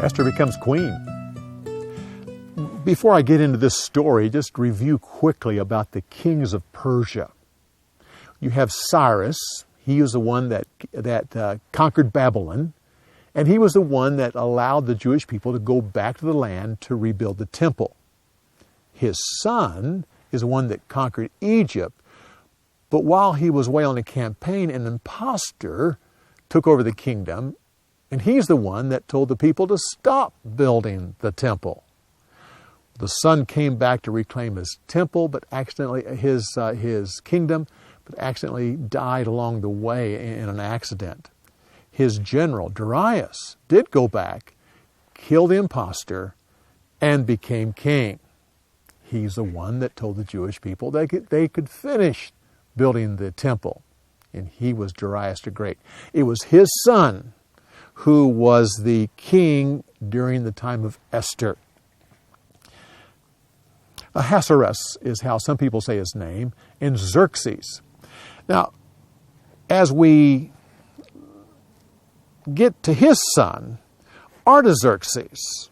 Esther becomes queen. Before I get into this story, just review quickly about the kings of Persia. You have Cyrus. He was the one that conquered Babylon, and he was the one that allowed the Jewish people to go back to the land to rebuild the temple. His son is the one that conquered Egypt, but while he was away on a campaign, an imposter took over the kingdom, and he's the one that told the people to stop building the temple. The son came back to reclaim his temple, but accidentally his kingdom, but accidentally died along the way in an accident. His general, Darius, did go back, kill the imposter, and became king. He's the one that told the Jewish people they could finish building the temple. And he was Darius the Great. It was his son who was the king during the time of Esther. Ahasuerus is how some people say his name, and Xerxes. Now, as we get to his son, Artaxerxes.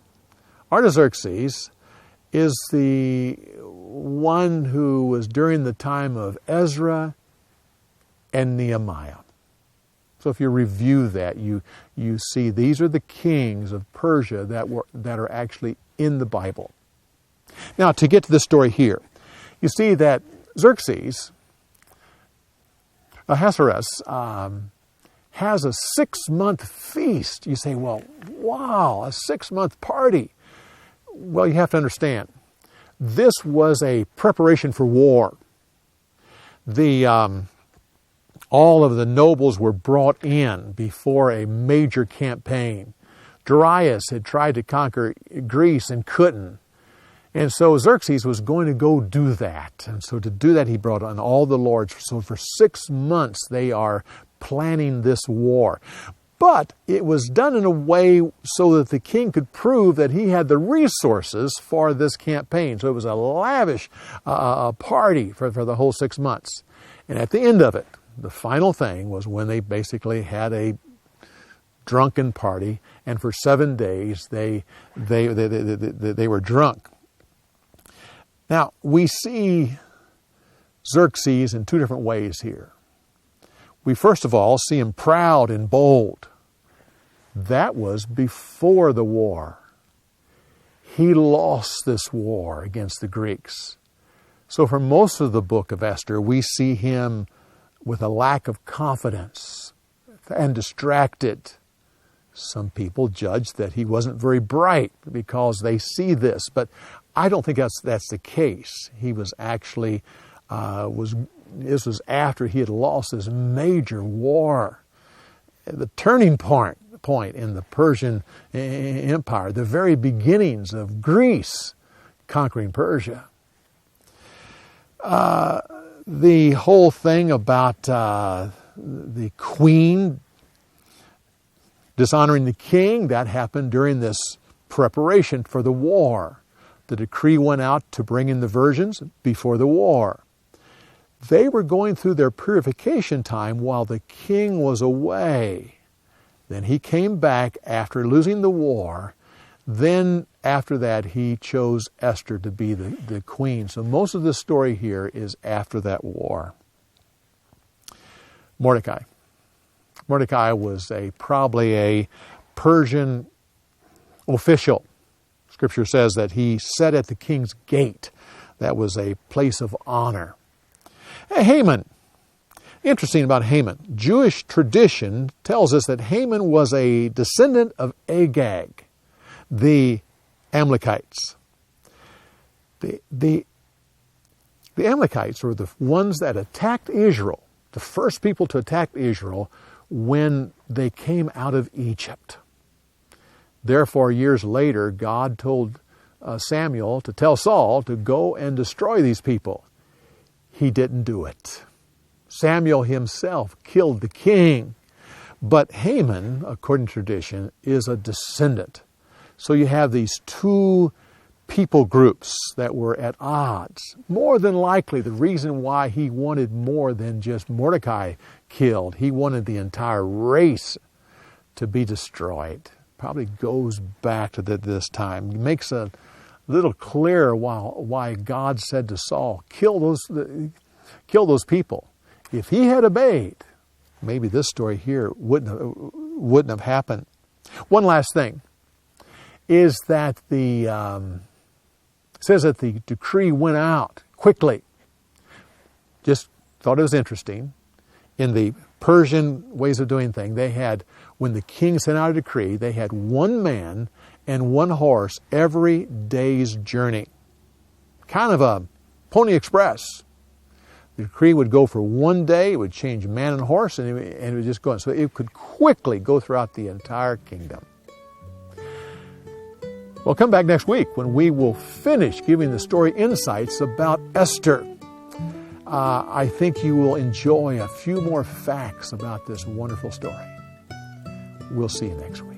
Artaxerxes is the one who was during the time of Ezra and Nehemiah. So if you review that, you see these are the kings of Persia that are actually in the Bible. Now, to get to the story here, you see that Xerxes, Ahasuerus, has a 6-month feast. You say, well, wow, a 6-month party. Well, you have to understand, this was a preparation for war. All of the nobles were brought in before a major campaign. Darius had tried to conquer Greece and couldn't. And so Xerxes was going to go do that. And so to do that, he brought on all the lords. So for 6 months, they are planning this war. But it was done in a way so that the king could prove that he had the resources for this campaign. So it was a lavish party for the whole 6 months. And at the end of it, the final thing was when they basically had a drunken party, and for 7 days they were drunk. Now, we see Xerxes in 2 different ways here. We first of all see him proud and bold. That was before the war. He lost this war against the Greeks. So for most of the book of Esther, we see him with a lack of confidence and distracted. Some people judge that he wasn't very bright because they see this, but I don't think that's the case. He was actually, this was after he had lost this major war. The turning point in the Persian Empire, the very beginnings of Greece conquering Persia. The whole thing about the queen dishonoring the king, that happened during this preparation for the war. The decree went out to bring in the virgins before the war. They were going through their purification time while the king was away. Then he came back after losing the war. Then after that, he chose Esther to be the queen. So most of the story here is after that war. Mordecai. Mordecai was probably a Persian official. Scripture says that he sat at the king's gate. That was a place of honor. Haman. Interesting about Haman. Jewish tradition tells us that Haman was a descendant of Agag, the Amalekites. The Amalekites were the ones that attacked Israel, the first people to attack Israel when they came out of Egypt. Therefore, years later, God told Samuel to tell Saul to go and destroy these people. He didn't do it. Samuel himself killed the king. But Haman, according to tradition, is a descendant. So you have these 2 people groups that were at odds. More than likely, the reason why he wanted more than just Mordecai killed, he wanted the entire race to be destroyed. Probably goes back to this time. It makes a little clearer why God said to Saul, kill those people. If he had obeyed, maybe this story here wouldn't have happened. One last thing is that says that the decree went out quickly. Just thought it was interesting. In the Persian ways of doing things, when the king sent out a decree, they had one man and one horse every day's journey. Kind of a Pony Express. The decree would go for one day, it would change man and horse, and it would just go on. So it could quickly go throughout the entire kingdom. Well, come back next week when we will finish giving the story insights about Esther. I think you will enjoy a few more facts about this wonderful story. We'll see you next week.